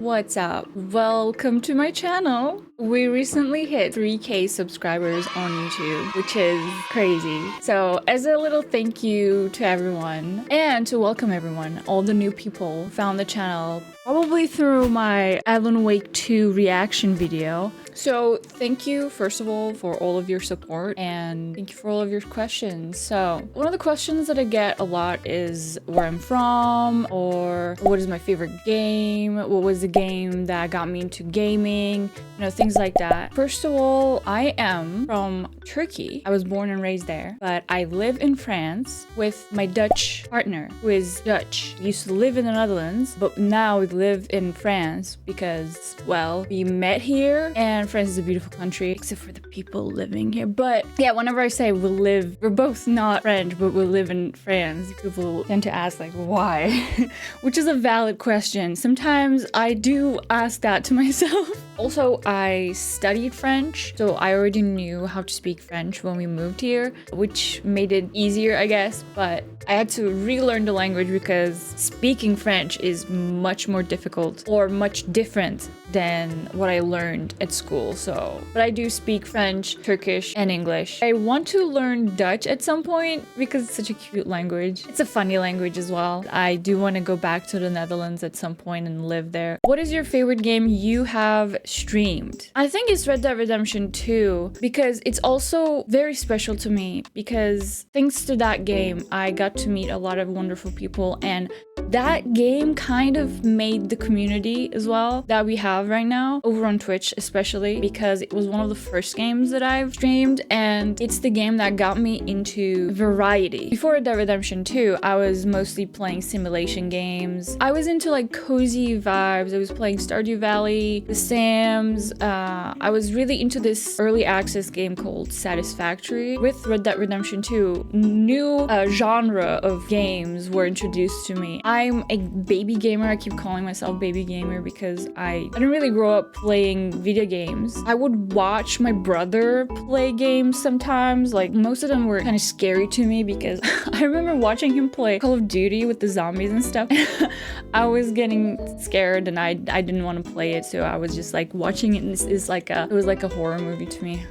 What's up? Welcome to my channel. We recently hit 3K subscribers on YouTube, which is crazy. So as a little thank you to everyone and to welcome everyone, all the new people found the channel probably through my Alan Wake 2 reaction video. So thank you, first of all, for all of your support and thank you for all of your questions. So one of the questions that I get a lot is where I'm from, or what is my favorite game, what was the game that got me into gaming, things like that. First of all, I am from Turkey. I was born and raised there, but I live in France with my Dutch partner, who is Dutch. We used to live in the Netherlands, but now we live in France because, well, we met here, and France is a beautiful country, except for the people living here. But yeah, whenever I say we're both not French, but we live in France, people tend to ask like, why? Which is a valid question. Sometimes I do ask that to myself. Also, I studied French, so I already knew how to speak French when we moved here, which made it easier, I guess, but I had to relearn the language because speaking French is much more difficult or much different than what I learned at school. But I do speak French, Turkish, and English. I want to learn Dutch at some point because it's such a cute language. It's a funny language as well. I do want to go back to the Netherlands at some point and live there. What is your favorite game you have streamed? I think it's Red Dead Redemption 2 because it's also very special to me because thanks to that game, I got to meet a lot of wonderful people, and that game kind of made the community as well that we have right now over on Twitch, especially because it was one of the first games that I've streamed, and it's the game that got me into variety. Before Red Dead Redemption 2, I was mostly playing simulation games. I was into like cozy vibes. I was playing Stardew Valley, The Sims. I was really into this early access game called Satisfactory. With Red Dead Redemption 2, new genre of games were introduced to me. I'm a baby gamer. I keep calling myself baby gamer because I didn't really grow up playing video games. I would watch my brother play games sometimes. Like, most of them were kind of scary to me because I remember watching him play Call of Duty with the zombies and stuff. I was getting scared and I didn't want to play it, so I was just like watching it, and it was like a horror movie to me.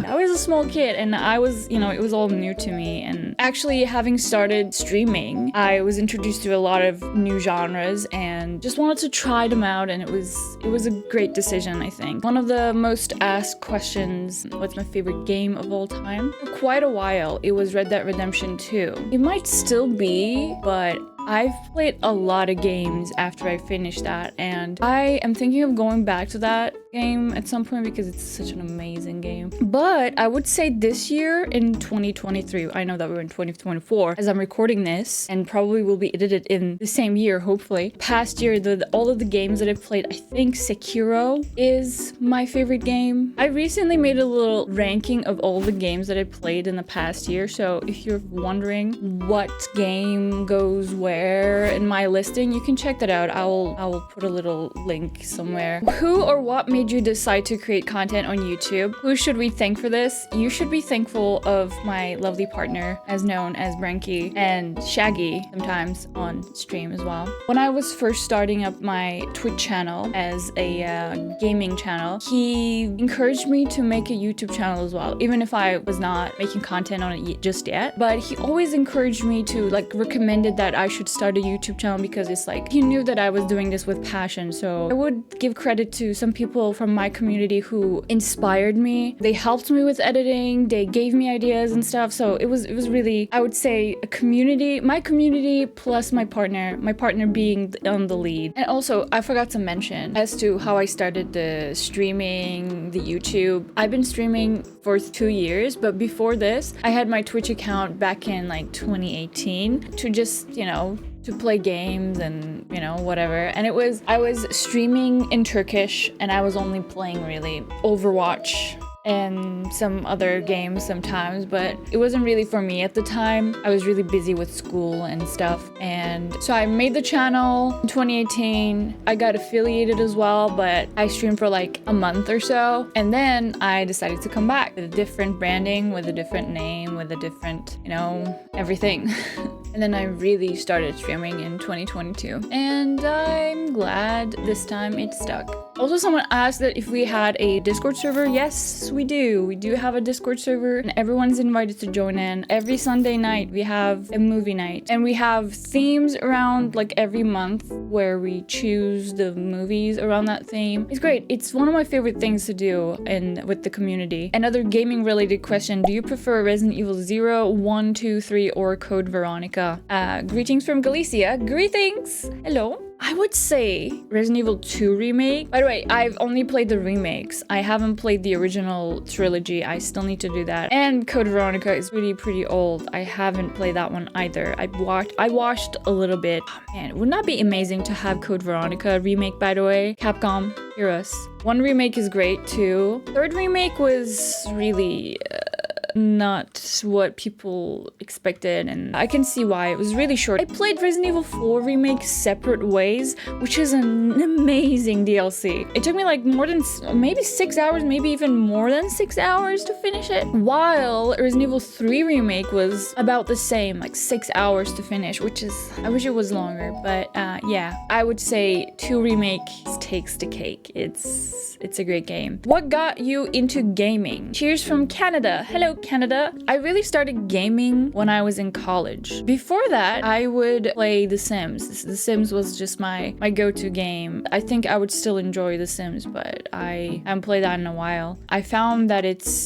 I was a small kid and I was, it was all new to me, and actually having started streaming, I was introduced to a lot of new genres and just wanted to try them out, and it was a great decision, I think. One of the most asked questions, what's my favorite game of all time? For quite a while, it was Red Dead Redemption 2. It might still be, but I've played a lot of games after I finished that, and I am thinking of going back to that game at some point because it's such an amazing game. But I would say this year in 2023, I know that we're in 2024 as I'm recording this, and probably will be edited in the same year, hopefully. Past year, all of the games that I've played, I think Sekiro is my favorite game. I recently made a little ranking of all the games that I played in the past year, so if you're wondering what game goes where in my listing, you can check that out. I will put a little link somewhere. Who or what made you decide to create content on YouTube? Who should we thank for this? You should be thankful of my lovely partner, as known as Branky, and Shaggy sometimes on stream as well. When I was first starting up my Twitch channel as a gaming channel, he encouraged me to make a YouTube channel as well, even if I was not making content on it just yet. But he always encouraged me to, recommended that I should start a YouTube channel because it's like, he knew that I was doing this with passion. So I would give credit to some people from my community who inspired me. They helped me with editing, they gave me ideas and stuff. So it was really, I would say, my community plus my partner being on the lead. And also, I forgot to mention as to how I started the streaming, the YouTube. I've been streaming for 2 years, but before this, I had my Twitch account back in 2018 to just, to play games and, whatever. And I was streaming in Turkish, and I was only playing really Overwatch and some other games sometimes, but it wasn't really for me at the time. I was really busy with school and stuff, and so I made the channel in 2018. I got affiliated as well, but I streamed for like a month or so, and then I decided to come back with a different branding, with a different name, with a different, everything. And then I really started streaming in 2022. And I'm glad this time it stuck. Also, someone asked that if we had a Discord server. Yes, we do. We do have a Discord server and everyone's invited to join in. Every Sunday night we have a movie night and we have themes around like every month where we choose the movies around that theme. It's great. It's one of my favorite things to do with the community. Another gaming related question. Do you prefer Resident Evil 0, 1, 2, 3 or Code Veronica? Greetings from Galicia. Greetings. Hello. I would say Resident Evil 2 remake. By the way, I've only played the remakes. I haven't played the original trilogy. I still need to do that. And Code Veronica is pretty old. I haven't played that one either. I watched a little bit. Oh, man, wouldn't that be amazing to have Code Veronica remake, by the way? Capcom, hear us. One remake is great too. Third remake was really not what people expected, and I can see why. It was really short. I played Resident Evil 4 remake Separate Ways, which is an amazing DLC. It took me like more than maybe 6 hours, maybe even more than 6 hours to finish it, while Resident Evil 3 remake was about the same, like 6 hours to finish, which is, I wish it was longer, but yeah, I would say 2 remake takes the cake. It's a great game. What got you into gaming? Cheers from Canada. Hello, Canada. I really started gaming when I was in college. Before that, I would play The Sims. The Sims was just my go-to game. I think I would still enjoy The Sims, but I haven't played that in a while. I found that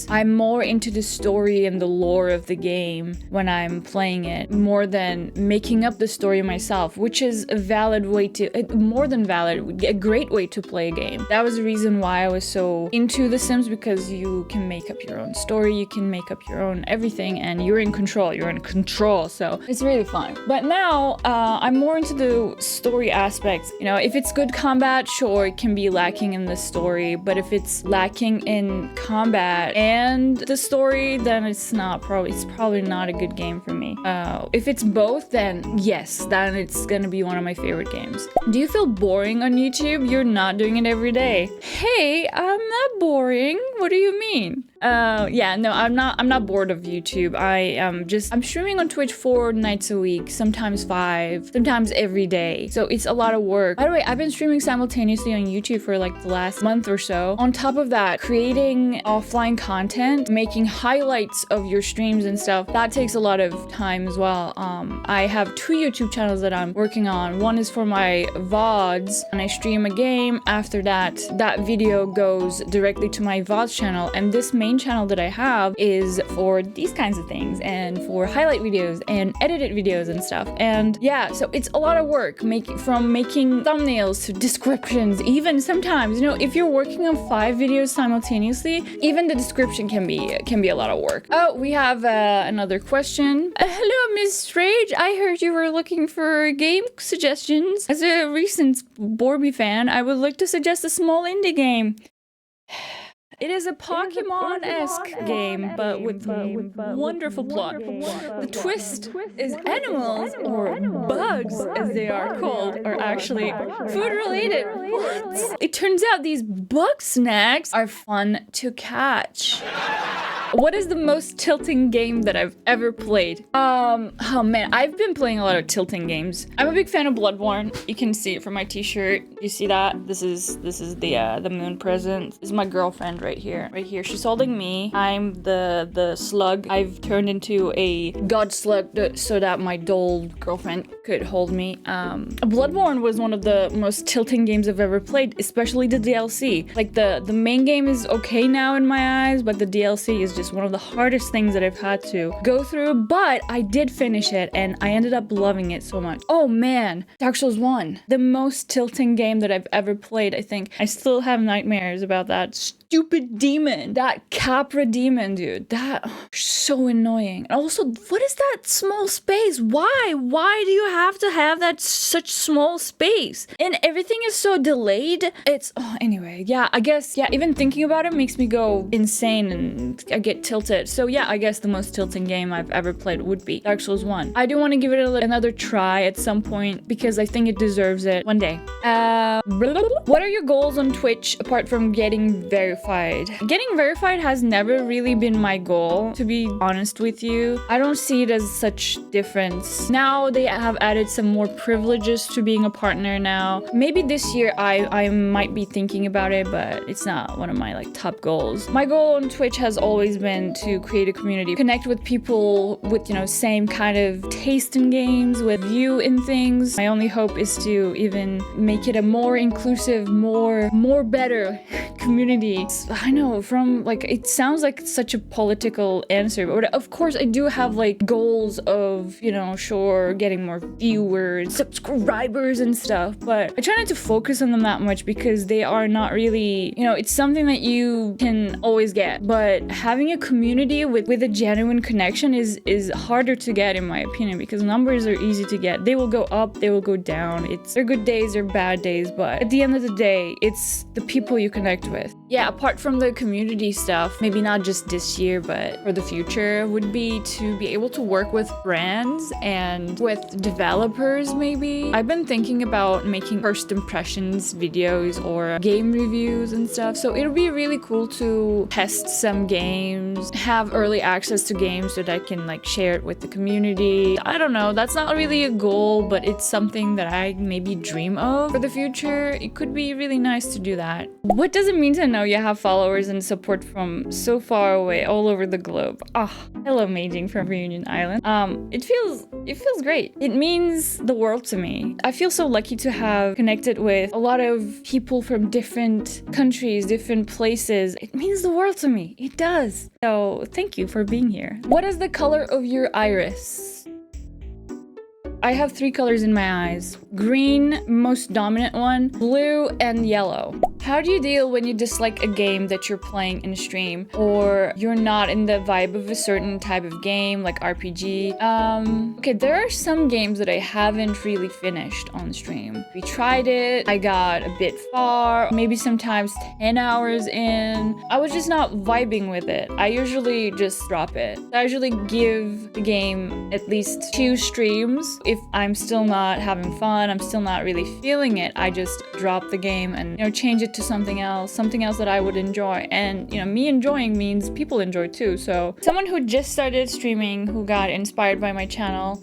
I'm more into the story and the lore of the game when I'm playing it, more than making up the story myself, which is a valid way to, more than valid, a great way to play a game. That was the reason why I was so into The Sims, because you can make up your own story, you can make up your own everything, and you're in control, so it's really fun. But now I'm more into the story aspects. You know, if it's good combat, sure, it can be lacking in the story, but if it's lacking in combat and the story, then it's probably not a good game for me. If it's both, then yes, then it's gonna be one of my favorite games. Do you feel boring on YouTube? You're not doing it every day. Hey, I'm not boring. What do you mean? Yeah, no, I'm not bored of YouTube. I'm streaming on Twitch 4 nights a week, sometimes 5, sometimes every day. So it's a lot of work. By the way, I've been streaming simultaneously on YouTube for like the last month or so. On top of that, creating offline content, making highlights of your streams and stuff, that takes a lot of time as well. I have 2 YouTube channels that I'm working on. One is for my VODs, and I stream a game. After that video goes directly to my VODs channel, and this main channel that I have is for these kinds of things, and for highlight videos and edited videos and stuff. And yeah, so it's a lot of work, from making thumbnails to descriptions. Even sometimes, you know, if you're working on 5 videos simultaneously, even the description can be a lot of work. Oh, we have another question. Hello, Miss Rage. I heard you were looking for game suggestions. As a recent Borby fan, I would like to suggest a small indie game. It is a Pokemon-esque game, but with wonderful plot. The twist is animals, or bugs as they are called, are actually food-related. What? It turns out these bug snacks are fun to catch. What is the most tilting game that I've ever played? Oh man, I've been playing a lot of tilting games. I'm a big fan of Bloodborne. You can see it from my t-shirt. You see that? This is the moon present. This is my girlfriend right here. Right here. She's holding me. I'm the slug. I've turned into a god slug so that my doll girlfriend could hold me. Bloodborne was one of the most tilting games I've ever played, especially the DLC. Like the main game is okay now in my eyes, but the DLC is just one of the hardest things that I've had to go through, but I did finish it and I ended up loving it so much. Oh man, Dark Souls 1, the most tilting game that I've ever played, I think. I still have nightmares about that stupid demon, that Capra demon, dude. That, so annoying. And also, what is that small space? Why do you have to have that such small space? And everything is so delayed. Anyway, yeah, I guess, yeah, even thinking about it makes me go insane and I get tilted. So yeah, I guess the most tilting game I've ever played would be Dark Souls 1. I do want to give it another try at some point because I think it deserves it one day. What are your goals on Twitch apart from getting verified? Getting verified has never really been my goal, to be honest with you. I don't see it as such difference. Now they have added some more privileges to being a partner now. Maybe this year I might be thinking about it, but it's not one of my like top goals. My goal on Twitch has always been to create a community, connect with people with, you know, same kind of taste in games, with you in things. My only hope is to even make it a more inclusive, more better community. I know, from like, it sounds like such a political answer, but of course I do have like goals of, you know, sure, getting more viewers, subscribers and stuff, but I try not to focus on them that much because they are not really, you know, it's something that you can always get, but having a community with a genuine connection is harder to get, in my opinion, because numbers are easy to get. They will go up, they will go down. They're good days or bad days, but at the end of the day, it's the people you connect with. Yeah, apart from the community stuff, maybe not just this year, but for the future, would be to be able to work with brands and with developers, maybe. I've been thinking about making first impressions videos or game reviews and stuff, so it'll be really cool to test some games, have early access to games so that I can like share it with the community. I don't know, that's not really a goal, but it's something that I maybe dream of for the future. It could be really nice to do that. What does it mean to know you have followers and support from so far away, all over the globe? Hello Maging from Reunion Island. It feels great. It means the world to me. I feel so lucky to have connected with a lot of people from different countries, different places. It means the world to me. It does. So thank you for being here. What is the color of your iris? I have 3 colors in my eyes. Green, most dominant one, blue, and yellow. How do you deal when you dislike a game that you're playing in a stream, or you're not in the vibe of a certain type of game, like RPG? Okay, there are some games that I haven't really finished on stream. We tried it, I got a bit far, maybe sometimes 10 hours in. I was just not vibing with it. I usually just drop it. I usually give the game at least 2 streams. If I'm still not having fun, I'm still not really feeling it, I just drop the game and, you know, change it to something else that I would enjoy. And, you know, me enjoying means people enjoy too. So someone who just started streaming, who got inspired by my channel,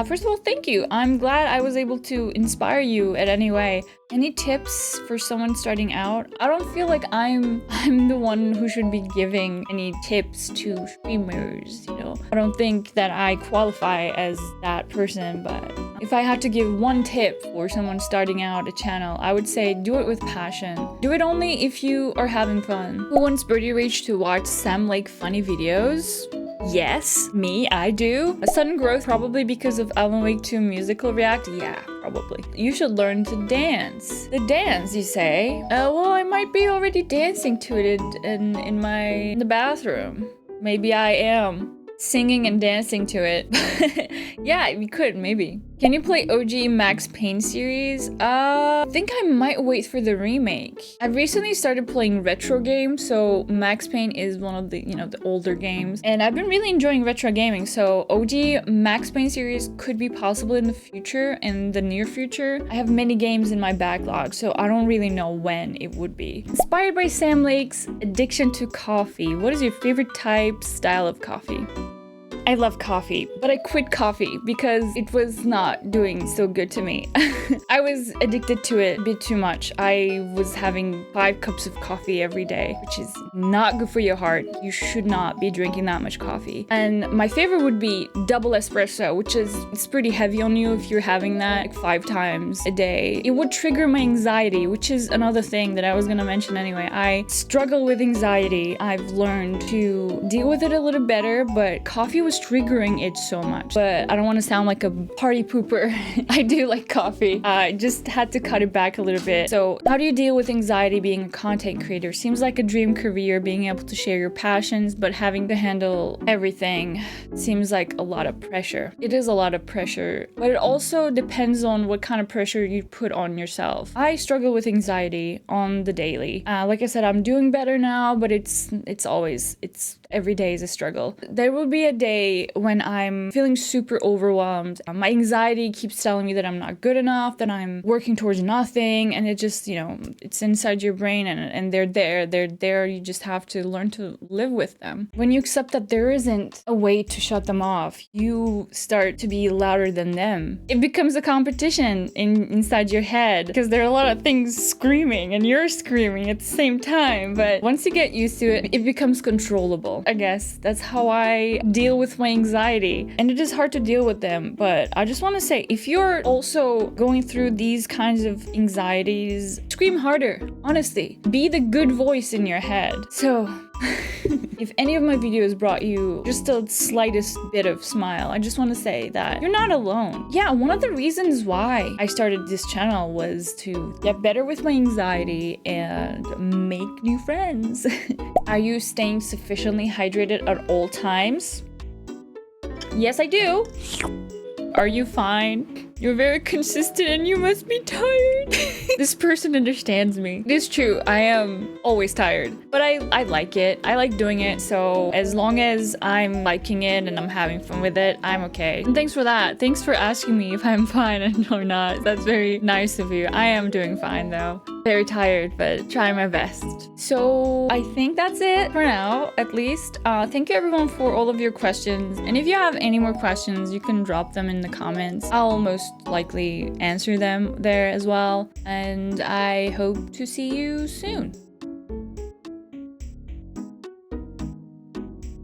first of all, thank you. I'm glad I was able to inspire you in any way. Any tips for someone starting out? I don't feel like I'm the one who should be giving any tips to streamers, you know. I don't think that I qualify as that person, but if I had to give one tip for someone starting out a channel, I would say do it with passion. Do it only if you are having fun. Who wants Birdyrage to watch Sam Lake funny videos? Yes, me, I do. A sudden growth, probably because of Alan Wake 2 musical react. Yeah, probably. You should learn to dance. The dance, you say? Well, I might be already dancing to it in the bathroom. Maybe I am singing and dancing to it. Yeah, we could, maybe. Can you play OG Max Payne series? I think I might wait for the remake. I've recently started playing retro games, so Max Payne is one of the, you know, the older games. And I've been really enjoying retro gaming, so OG Max Payne series could be possible in the future, in the near future. I have many games in my backlog, so I don't really know when it would be. Inspired by Sam Lake's addiction to coffee, what is your favorite type, style of coffee? I love coffee, but I quit coffee because it was not doing so good to me. I was addicted to it a bit too much. I was having 5 cups of coffee every day, which is not good for your heart. You should not be drinking that much coffee. And my favorite would be double espresso, which is, it's pretty heavy on you if you're having that like 5 times a day. It would trigger my anxiety, which is another thing that I was gonna mention anyway. I struggle with anxiety. I've learned to deal with it a little better, but coffee was triggering it so much. But I don't want to sound like a party pooper. I do like coffee. I just had to cut it back a little bit. So how do you deal with anxiety being a content creator? Seems like a dream career, being able to share your passions, but having to handle everything seems like a lot of pressure. It is a lot of pressure, but it also depends on what kind of pressure you put on yourself. I struggle with anxiety on the daily. Like I said, I'm doing better now, but it's every day is a struggle. There will be a day when I'm feeling super overwhelmed. My anxiety keeps telling me that I'm not good enough, that I'm working towards nothing, and it just, it's inside your brain and they're there. You just have to learn to live with them. When you accept that there isn't a way to shut them off, you start to be louder than them. It becomes a competition inside your head because there are a lot of things screaming and you're screaming at the same time. But once you get used to it, it becomes controllable. I guess that's how I deal with my anxiety. And it is hard to deal with them. But I just want to say, if you're also going through these kinds of anxieties, scream harder. Honestly, be the good voice in your head. So if any of my videos brought you just the slightest bit of smile, I just want to say that you're not alone. Yeah, one of the reasons why I started this channel was to get better with my anxiety and make new friends. Are you staying sufficiently hydrated at all times? Yes, I do. Are you fine? You're very consistent and you must be tired. This person understands me. It is true, I am always tired, but I like it. I like doing it, so as long as I'm liking it and I'm having fun with it, I'm okay. And thanks for that. Thanks for asking me if I'm fine or not. That's very nice of you. I am doing fine though. Very tired, but trying my best. So I think that's it for now, at least. Thank you everyone for all of your questions. And if you have any more questions, you can drop them in the comments. I'll most likely answer them there as well. And I hope to see you soon.